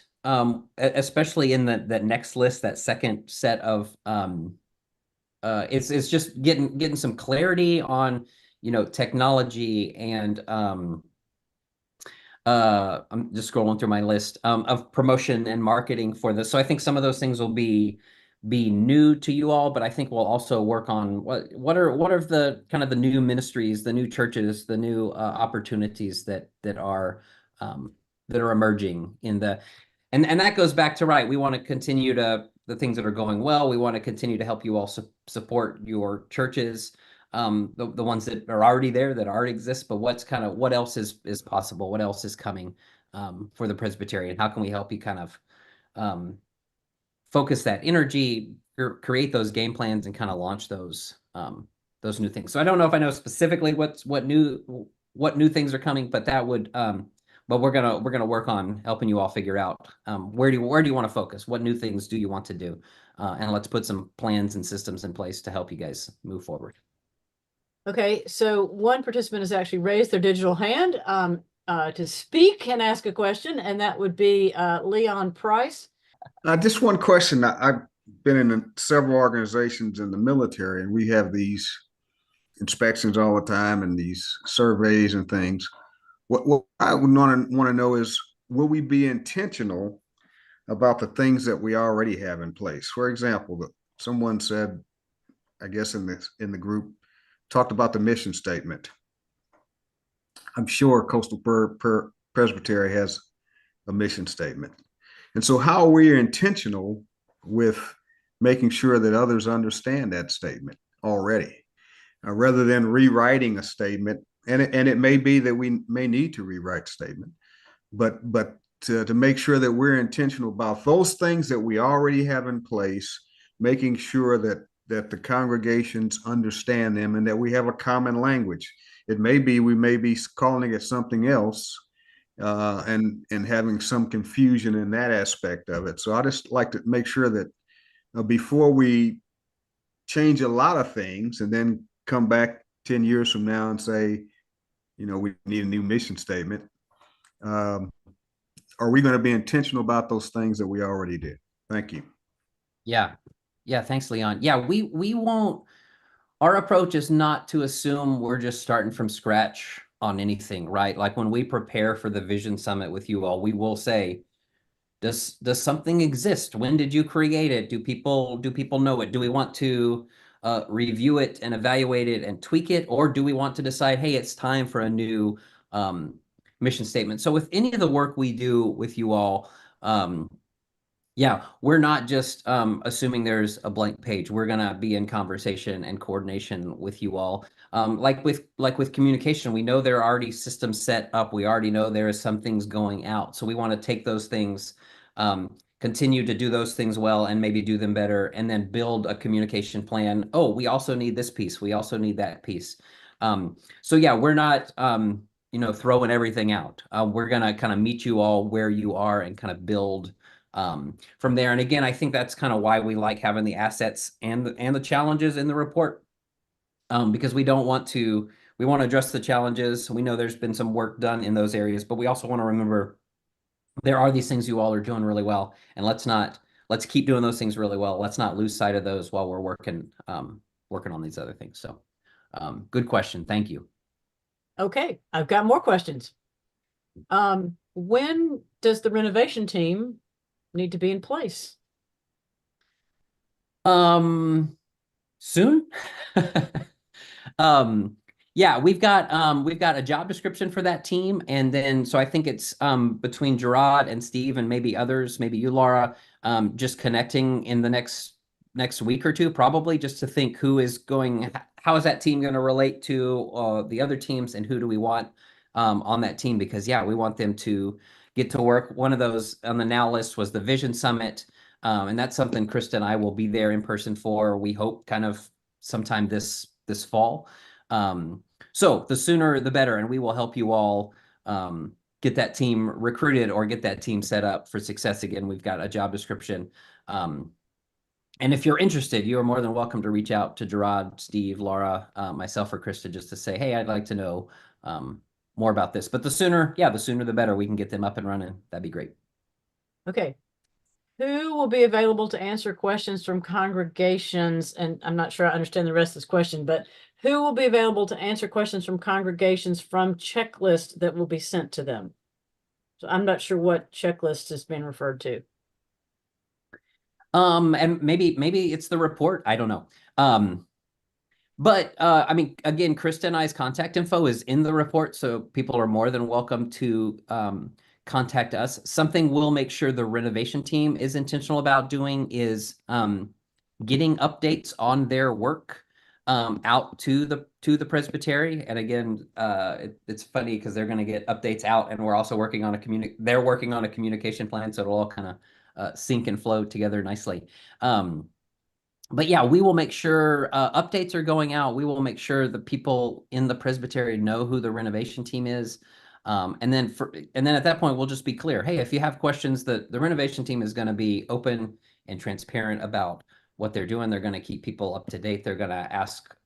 especially in that next list, that second set of, it's just getting some clarity on, technology and, I'm just scrolling through my list of promotion and marketing for this. So I think some of those things will be new to you all, but I think we'll also work on what are the kind of the new ministries, the new churches, the new opportunities that are emerging in the and that goes back to right. We want to continue the things that are going well. We want to continue to help you all support your churches, the ones that are already there, that already exist, but what else is possible? What else is coming for the Presbyterian? How can we help you kind of focus that energy, create those game plans, and kind of launch those new things? So I don't know if I know specifically what new things are coming, but that would but we're gonna work on helping you all figure out where do you want to focus? What new things do you want to do? And let's put some plans and systems in place to help you guys move forward. Okay, so one participant has actually raised their digital hand to speak and ask a question, and that would be Leon Price. Just one question. I've been in several organizations in the military, and we have these inspections all the time and these surveys and things. What I would want to know is, will we be intentional about the things that we already have in place? For example, someone said, I guess in the group, talked about the mission statement. I'm sure Coastal Presbytery has a mission statement. And so how are we intentional with making sure that others understand that statement already, rather than rewriting a statement? And it may be that we may need to rewrite the statement, but to make sure that we're intentional about those things that we already have in place, making sure that the congregations understand them and that we have a common language. It may be we may be calling it something else, and having some confusion in that aspect of it. So I just like to make sure that before we change a lot of things and then come back 10 years from now and say, we need a new mission statement, are we going to be intentional about those things that we already did? Thank you. Yeah. Thanks, Leon. Yeah, we won't. Our approach is not to assume we're just starting from scratch on anything, right? Like when we prepare for the Vision Summit with you all, we will say, does something exist? When did you create it? Do people know it? Do we want to review it and evaluate it and tweak it? Or do we want to decide, hey, it's time for a new mission statement? So with any of the work we do with you all, yeah, we're not just assuming there's a blank page. We're gonna be in conversation and coordination with you all. Like with communication, we know there are already systems set up. We already know there is some things going out. So we want to take those things, continue to do those things well and maybe do them better, and then build a communication plan. Oh, we also need this piece. We also need that piece. So yeah, we're not, throwing everything out. We're going to kind of meet you all where you are and kind of build from there. And again, I think that's kind of why we like having the assets and the challenges in the report, because we want to address the challenges. We know there's been some work done in those areas, but we also want to remember there are these things you all are doing really well, and let's keep doing those things really well. Let's not lose sight of those while we're working on these other things. So good question. Thank you. Okay, I've got more questions. When does the renovation team need to be in place? Soon. Yeah, we've got a job description for that team, and then so I think it's between Gerard and Steve and maybe others, maybe you, Laura, just connecting in the next week or two, probably, just to think how is that team going to relate to the other teams, and who do we want on that team, because yeah, we want them to get to work. One of those on the now list was the Vision Summit. And that's something Krista and I will be there in person for, we hope, kind of sometime this fall. So the sooner the better, and we will help you all get that team recruited or get that team set up for success. Again, we've got a job description. And if you're interested, you are more than welcome to reach out to Gerard, Steve, Laura, myself, or Krista, just to say, hey, I'd like to know more about this. But the sooner the better we can get them up and running. That'd be great. Okay. Who will be available to answer questions from congregations? And I'm not sure I understand the rest of this question, but who will be available to answer questions from congregations from checklist that will be sent to them? So I'm not sure what checklist is being referred to. And maybe it's the report. I don't know. But I mean, again, Krista and I's contact info is in the report, so people are more than welcome to contact us. Something we'll make sure the renovation team is intentional about doing is getting updates on their work out to the presbytery. And again, it's funny because they're going to get updates out, and we're also working on they're working on a communication plan, so it'll all kind of sync and flow together nicely. But yeah, we will make sure updates are going out. We will make sure the people in the presbytery know who the renovation team is. And then at that point, we'll just be clear. Hey, if you have questions, the renovation team is going to be open and transparent about what they're doing. They're going to keep people up to date. They're going to ask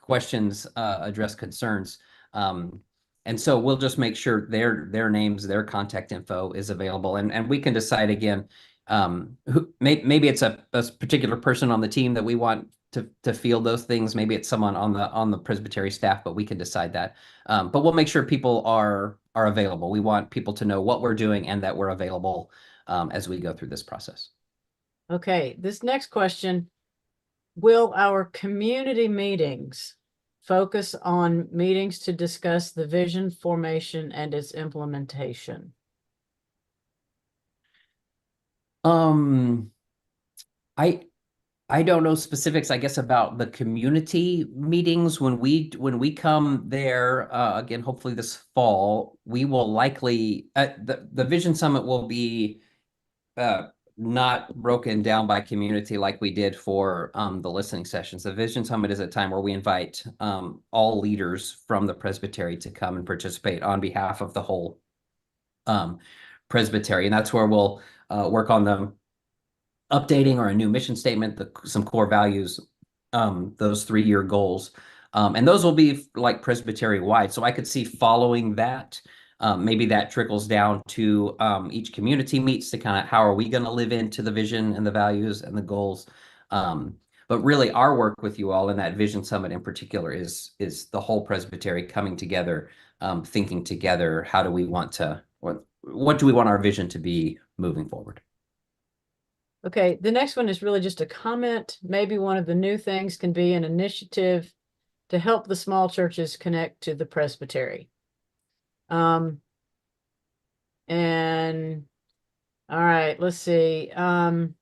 questions, address concerns. And so we'll just make sure their names, their contact info is available. And we can decide again, maybe it's a particular person on the team that we want to field those things. Maybe it's someone on the presbytery staff, but we can decide that. But we'll make sure people are available. We want people to know what we're doing and that we're available as we go through this process. Okay, this next question, will our community meetings focus on meetings to discuss the vision formation and its implementation? I don't know specifics, I guess, about the community meetings. When we come there, again, hopefully this fall, we will likely, the Vision Summit will be not broken down by community like we did for the listening sessions. The Vision Summit is a time where we invite all leaders from the presbytery to come and participate on behalf of the whole presbytery. And that's where we'll work on them updating or a new mission statement, some core values, those 3-year goals. And those will be like presbytery wide. So I could see following that, maybe that trickles down to each community meets to kind of how are we going to live into the vision and the values and the goals. But really our work with you all in that Vision Summit in particular is the whole presbytery coming together, thinking together, how do we want to, what do we want our vision to be moving forward? Okay, the next one is really just a comment. Maybe one of the new things can be an initiative to help the small churches connect to the presbytery. And all right, let's see. The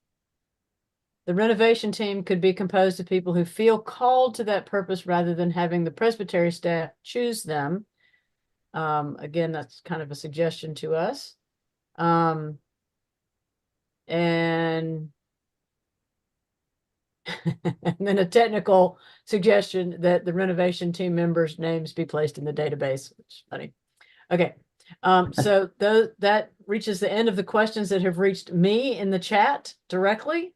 renovation team could be composed of people who feel called to that purpose rather than having the presbytery staff choose them. Again, that's kind of a suggestion to us. and and then a technical suggestion that the renovation team members' names be placed in the database, which is funny. Okay. So that reaches the end of the questions that have reached me in the chat directly.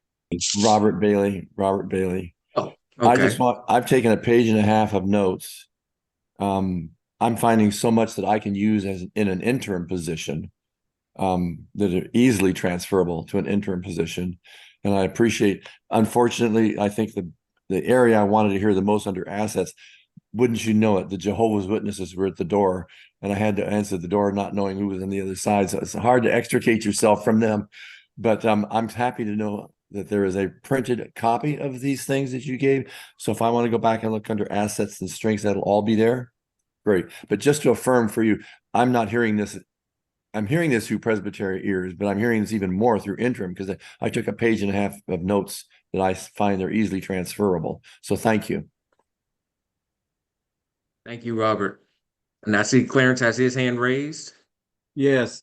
Robert Bailey. Oh, Okay. okay. I've taken a page and a half of notes. I'm finding so much that I can use in an interim position, that are easily transferable to an interim position. And I appreciate, unfortunately, I think the area I wanted to hear the most under assets, wouldn't you know it, the Jehovah's Witnesses were at the door, and I had to answer the door not knowing who was on the other side. So it's hard to extricate yourself from them. But I'm happy to know that there is a printed copy of these things that you gave. So if I want to go back and look under assets and strengths, that'll all be there. Great. But just to affirm for you, I'm not hearing this. I'm hearing this through presbytery ears, but I'm hearing this even more through interim, because I took a page and a half of notes that I find they're easily transferable. So thank you. Thank you, Robert. And I see Clarence has his hand raised. Yes,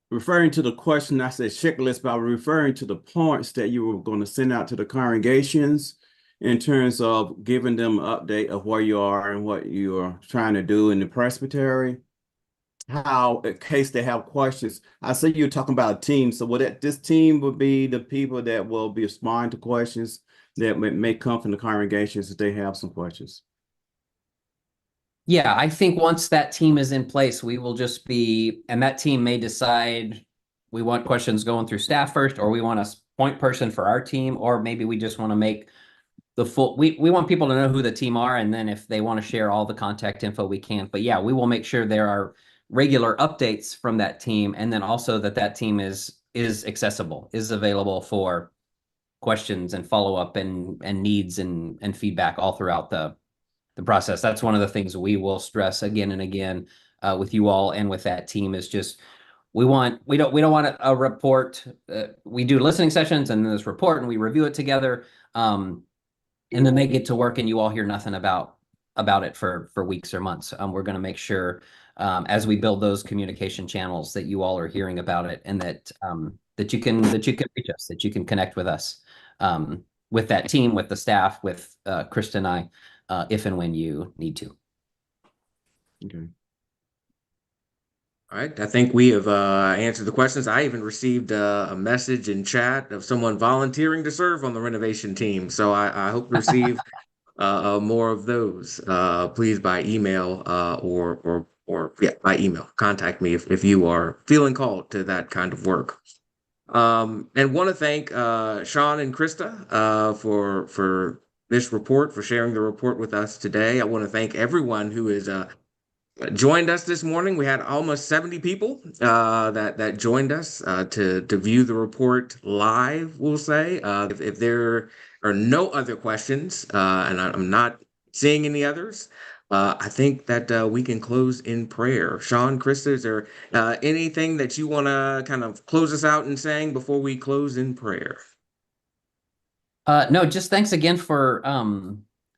referring to the question, I said checklist, but referring to the points that you were going to send out to the congregations in terms of giving them an update of where you are and what you're trying to do in the presbytery. How, in case they have questions, I see you're talking about a team. So this team would be the people that will be responding to questions that may come from the congregations if they have some questions. Yeah, I think once that team is in place, we will just be, and that team may decide we want questions going through staff first, or we want a point person for our team, or maybe we just want to make the full, we want people to know who the team are, and then if they want to share all the contact info, we can. But yeah, we will make sure there are regular updates from that team, and then also that team is accessible, is available for questions and follow-up and needs and feedback all throughout the process. That's one of the things we will stress again and again with you all and with that team, is just we don't want a report. We do listening sessions and then this report and we review it together. And then they get to work and you all hear nothing about it for weeks or months. We're going to make sure as we build those communication channels that you all are hearing about it, and that that you can reach us, that you can connect with us, with that team, with the staff, with Krista and I, if and when you need to. Okay. All right. I think we have answered the questions. I even received a message in chat of someone volunteering to serve on the renovation team. So I hope to receive more of those. Please by email or yeah, by email. Contact me if you are feeling called to that kind of work. And want to thank Sean and Krista for this report, for sharing the report with us today. I want to thank everyone who is joined us this morning. We had almost 70 people that joined us to view the report live, we'll say. If there are no other questions, and I'm not seeing any others, I think that we can close in prayer. Sean, Krista, is there anything that you want to kind of close us out in saying before we close in prayer? No, just thanks again for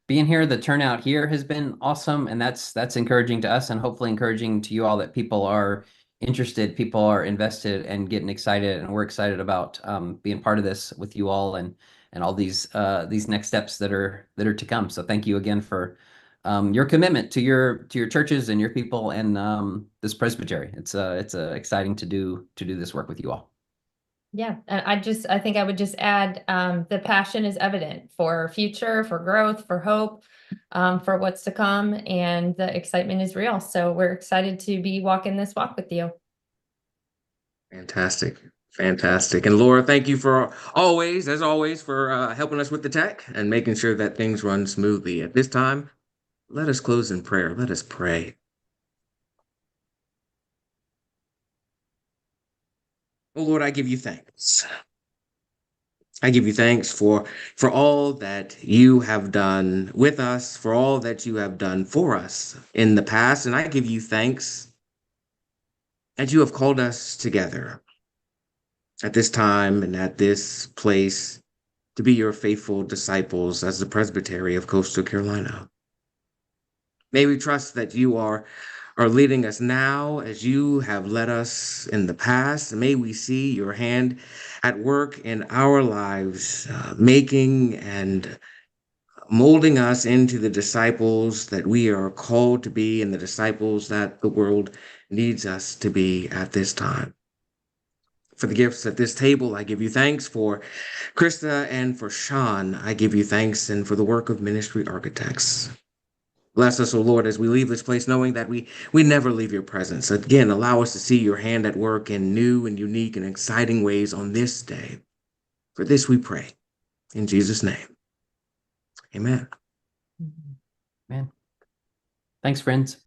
being here. The turnout here has been awesome, and that's encouraging to us, and hopefully encouraging to you all, that people are interested, people are invested and getting excited, and we're excited about being part of this with you all, and all these next steps that are to come. So thank you again for your commitment to your churches and your people and this presbytery. It's exciting to do this work with you all. Yeah, and I think I would just add, the passion is evident for future, for growth, for hope, for what's to come, and the excitement is real. So we're excited to be walking this walk with you. Fantastic. Fantastic. And Laura, thank you for as always, for helping us with the tech and making sure that things run smoothly. At this time, let us close in prayer. Let us pray. Oh Lord, I give you thanks. I give you thanks for all that you have done with us, for all that you have done for us in the past. And I give you thanks that you have called us together at this time and at this place to be your faithful disciples as the Presbytery of Coastal Carolina. May we trust that you are are leading us now as you have led us in the past. May we see your hand at work in our lives, making and molding us into the disciples that we are called to be and the disciples that the world needs us to be at this time. For the gifts at this table, I give you thanks. For Krista and for Sean, I give you thanks, and for the work of Ministry Architects. Bless us, O Lord, as we leave this place, knowing that we never leave your presence. Again, allow us to see your hand at work in new and unique and exciting ways on this day. For this we pray. In Jesus' name, amen. Man. Thanks, friends.